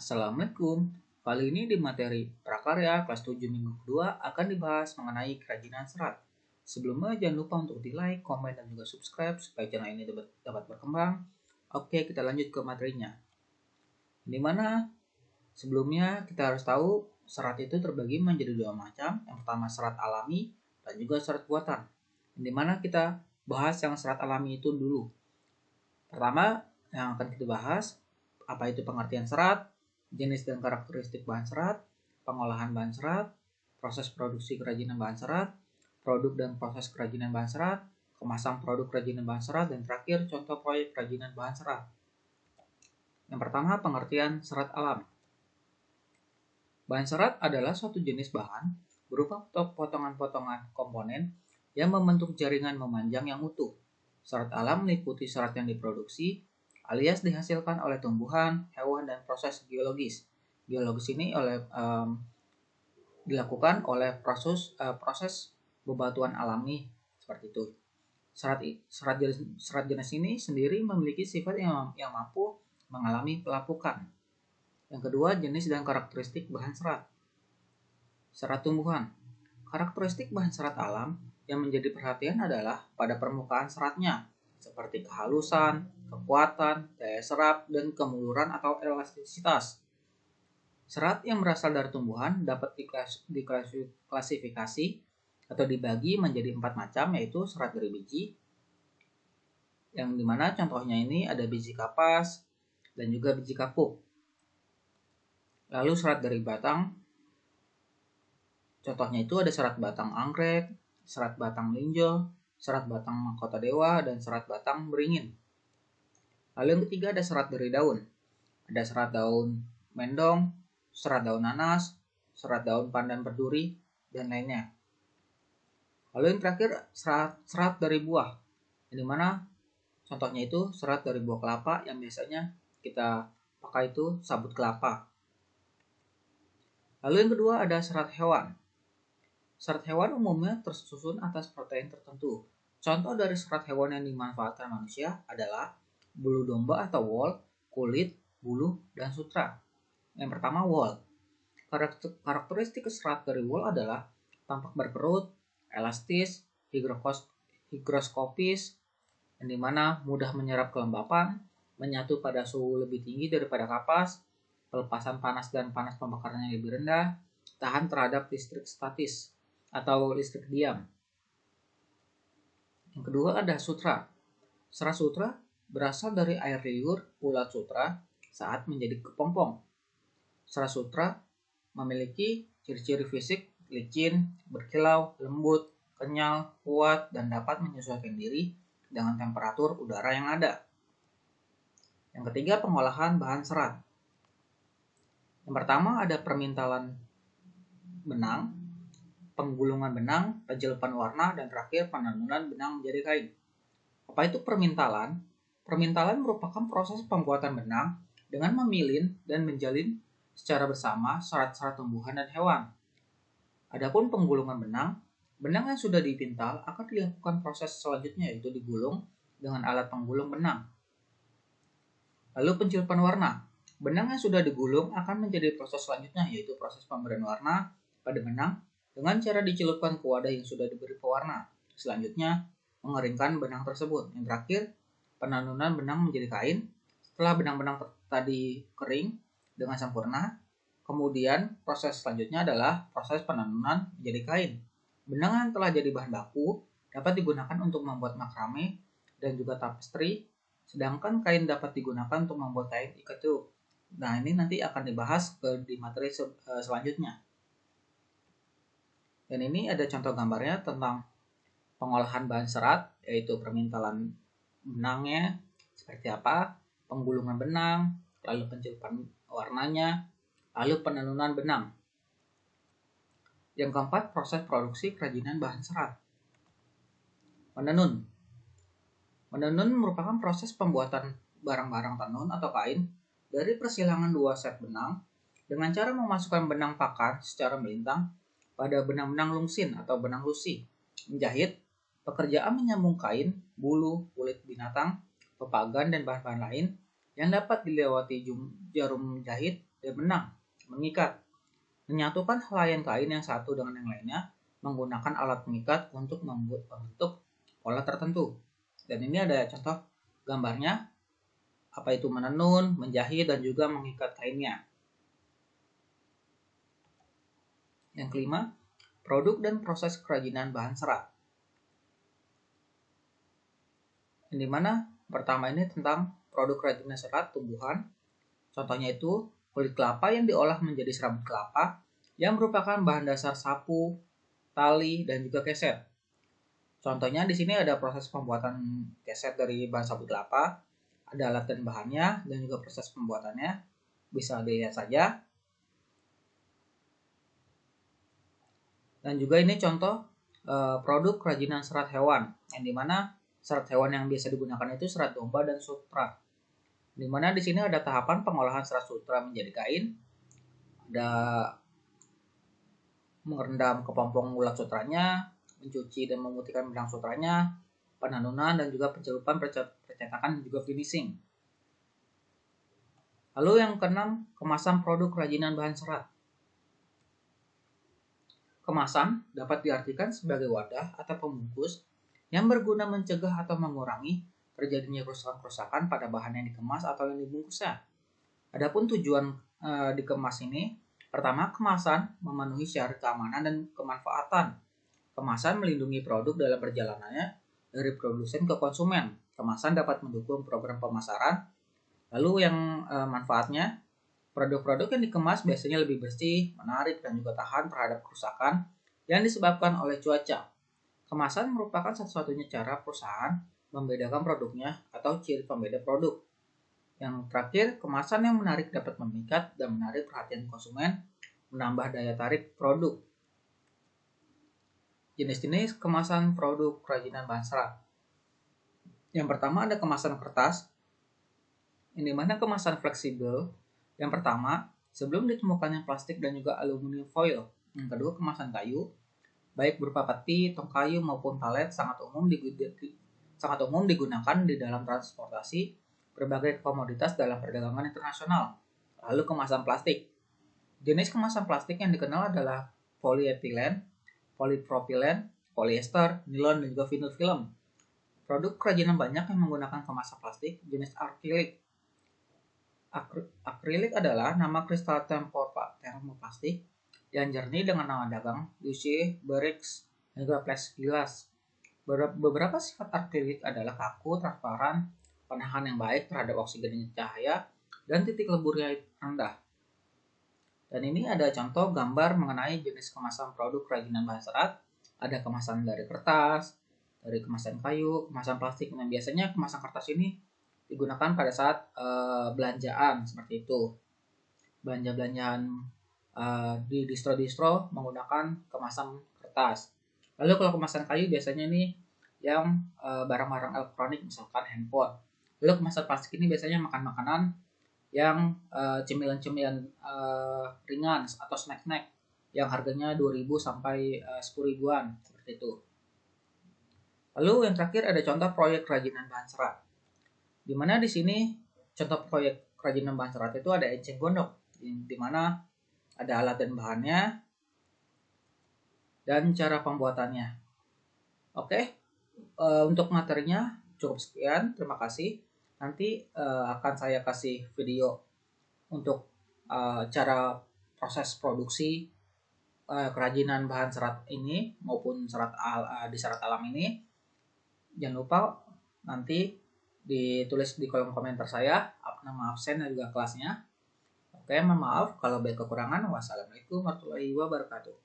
Assalamualaikum. Kali ini di materi prakarya kelas 7 minggu kedua akan dibahas mengenai kerajinan serat. Sebelumnya jangan lupa untuk di like, komen, dan juga subscribe supaya channel ini dapat berkembang. Oke, kita lanjut ke materinya. Dimana sebelumnya kita harus tahu serat itu terbagi menjadi dua macam. Yang pertama serat alami dan juga serat buatan. Dimana kita bahas yang serat alami itu dulu. Pertama yang akan kita bahas apa itu pengertian serat, jenis dan karakteristik bahan serat, pengolahan bahan serat, proses produksi kerajinan bahan serat, produk dan proses kerajinan bahan serat, kemasan produk kerajinan bahan serat, dan terakhir contoh proyek kerajinan bahan serat. Yang pertama, pengertian serat alam. Bahan serat adalah suatu jenis bahan berupa potongan-potongan komponen yang membentuk jaringan memanjang yang utuh. Serat alam meliputi serat yang diproduksi alias dihasilkan oleh tumbuhan, hewan, dan proses geologis. Geologis ini dilakukan oleh proses bebatuan alami seperti itu. Serat jenis ini sendiri memiliki sifat yang mampu mengalami pelapukan. Yang kedua, jenis dan karakteristik bahan serat. Serat tumbuhan. Karakteristik bahan serat alam yang menjadi perhatian adalah pada permukaan seratnya, seperti kehalusan, kekuatan, daya serap, dan kemuluran atau elastisitas. Serat yang berasal dari tumbuhan dapat diklasifikasi atau dibagi menjadi 4 macam, yaitu serat dari biji, yang dimana contohnya ini ada biji kapas dan juga biji kapuk. Lalu serat dari batang, contohnya itu ada serat batang anggrek, serat batang melinjo, serat batang mahkota dewa, dan serat batang beringin. Lalu yang ketiga ada serat dari daun. Ada serat daun mendong, serat daun nanas, serat daun pandan berduri, dan lainnya. Lalu yang terakhir serat dari buah. Yang dimana contohnya itu serat dari buah kelapa yang biasanya kita pakai itu sabut kelapa. Lalu yang kedua ada serat hewan. Serat hewan umumnya tersusun atas protein tertentu. Contoh dari serat hewan yang dimanfaatkan manusia adalah bulu domba atau wool, kulit, bulu, dan sutra. Yang pertama wool. Karakteristik serat dari wool adalah tampak berkerut, elastis, higroskopis, yang dimana mudah menyerap kelembapan, menyatu pada suhu lebih tinggi daripada kapas, pelepasan panas dan panas pembakarannya lebih rendah, tahan terhadap listrik statis atau listrik diam. Yang kedua ada sutra. Serat sutra berasal dari air liur ulat sutra saat menjadi kepompong. Serat sutra memiliki ciri-ciri fisik licin, berkilau, lembut, kenyal, kuat, dan dapat menyesuaikan diri dengan temperatur udara yang ada. Yang ketiga, pengolahan bahan serat. Yang pertama ada permintalan benang, penggulungan benang, penjelupan warna, dan terakhir penanunan benang menjadi kain. Apa itu permintalan? Permintalan merupakan proses pembuatan benang dengan memilin dan menjalin secara bersama serat-serat tumbuhan dan hewan. Adapun penggulungan benang yang sudah dipintal akan dilakukan proses selanjutnya, yaitu digulung dengan alat penggulung benang. Lalu pencelupan warna. Benang yang sudah digulung akan menjadi proses selanjutnya, yaitu proses pemberian warna pada benang dengan cara dicelupkan ke wadah yang sudah diberi pewarna. Selanjutnya, mengeringkan benang tersebut. Yang terakhir, penanunan benang menjadi kain. Setelah benang-benang tadi kering dengan sempurna, kemudian proses selanjutnya adalah proses penanunan menjadi kain. Benang yang telah jadi bahan baku dapat digunakan untuk membuat makrame dan juga tapestri, sedangkan kain dapat digunakan untuk membuat kain ikat tiup. Nah, ini nanti akan dibahas di materi selanjutnya. Dan ini ada contoh gambarnya tentang pengolahan bahan serat, yaitu permintalan benangnya seperti apa, penggulungan benang, lalu pencelupan warnanya, lalu penanunan benang. Yang keempat, proses produksi kerajinan bahan serat. Menenun. Menenun merupakan proses pembuatan barang-barang tenun atau kain dari persilangan 2 set benang dengan cara memasukkan benang pakan secara melintang pada benang-benang lungsin atau benang lusi. Menjahit, pekerjaan menyambung kain, bulu, kulit binatang, pepagan, dan bahan-bahan lain yang dapat dilewati jarum jahit dan benang, mengikat, menyatukan helaian kain yang satu dengan yang lainnya menggunakan alat pengikat untuk membuat bentuk pola tertentu. Dan ini ada contoh gambarnya, apa itu menenun, menjahit, dan juga mengikat kainnya. Yang kelima, produk dan proses kerajinan bahan serat. Yang dimana pertama ini tentang produk kerajinan serat tumbuhan. Contohnya itu kulit kelapa yang diolah menjadi serabut kelapa yang merupakan bahan dasar sapu, tali, dan juga keset. Contohnya di sini ada proses pembuatan keset dari bahan sabut kelapa, ada alat dan bahannya, dan juga proses pembuatannya. Bisa dilihat saja. Dan juga ini contoh produk kerajinan serat hewan, yang dimana serat hewan yang biasa digunakan itu serat domba dan sutra. Dimana di sini ada tahapan pengolahan serat sutra menjadi kain, ada merendam kepompong ulat sutranya, mencuci dan memutihkan benang sutranya, penenunan, dan juga pencelupan, percetakan, dan juga finishing. Lalu yang keenam, kemasan produk kerajinan bahan serat. Kemasan dapat diartikan sebagai wadah atau pembungkus yang berguna mencegah atau mengurangi terjadinya kerusakan-kerusakan pada bahan yang dikemas atau yang dibungkusnya. Adapun tujuan dikemas ini, pertama, kemasan memenuhi syarat keamanan dan kemanfaatan. Kemasan melindungi produk dalam perjalanannya dari produsen ke konsumen. Kemasan dapat mendukung program pemasaran. Lalu yang manfaatnya, produk-produk yang dikemas biasanya lebih bersih, menarik, dan juga tahan terhadap kerusakan yang disebabkan oleh cuaca. Kemasan merupakan satu-satunya cara perusahaan membedakan produknya atau ciri pembeda produk. Yang terakhir, kemasan yang menarik dapat memikat dan menarik perhatian konsumen, menambah daya tarik produk. Jenis-jenis kemasan produk kerajinan bahan serat. Yang pertama ada kemasan kertas, yang dimana kemasan fleksibel. Yang pertama, sebelum ditemukannya plastik dan juga aluminium foil. Yang kedua, kemasan kayu, baik berupa peti, tong kayu maupun palet, sangat umum digunakan di dalam transportasi berbagai komoditas dalam perdagangan internasional. Lalu kemasan plastik. Jenis kemasan plastik yang dikenal adalah polietilen, polipropilen, polyester, nilon, dan juga vinyl film. Produk kerajinan banyak yang menggunakan kemasan plastik jenis akrilik. Akrilik adalah nama kristal termoplastik yang jernih dengan nama dagang UC, Berix, dan juga plexiglass. Beberapa sifat akrilik adalah kaku, transparan, penahan yang baik terhadap oksigen dan cahaya, dan titik leburnya rendah. Dan ini ada contoh gambar mengenai jenis kemasan produk kerajinan bahan serat. Ada kemasan dari kertas, dari kemasan kayu, kemasan plastik. Nah, biasanya kemasan kertas ini digunakan pada saat belanjaan seperti itu. Belanja-belanjaan di distro-distro menggunakan kemasan kertas. Lalu kalau kemasan kayu biasanya nih yang barang-barang elektronik, misalkan handphone. Lalu kemasan plastik ini biasanya makan makanan yang cemilan-cemilan ringan atau snack-snack yang harganya 2.000 sampai 10.000-an seperti itu. Lalu yang terakhir ada contoh proyek kerajinan bahan serat. Di mana di sini contoh proyek kerajinan bahan serat itu ada enceng gondok, di mana ada alat dan bahannya dan cara pembuatannya. Oke, untuk materinya cukup sekian. Terima kasih. Nanti akan saya kasih video untuk cara proses produksi kerajinan bahan serat ini maupun di serat alam ini. Jangan lupa nanti ditulis di kolom komentar saya nama absen dan juga kelasnya. Oke, mohon maaf kalau banyak kekurangan. Wassalamualaikum warahmatullahi wabarakatuh.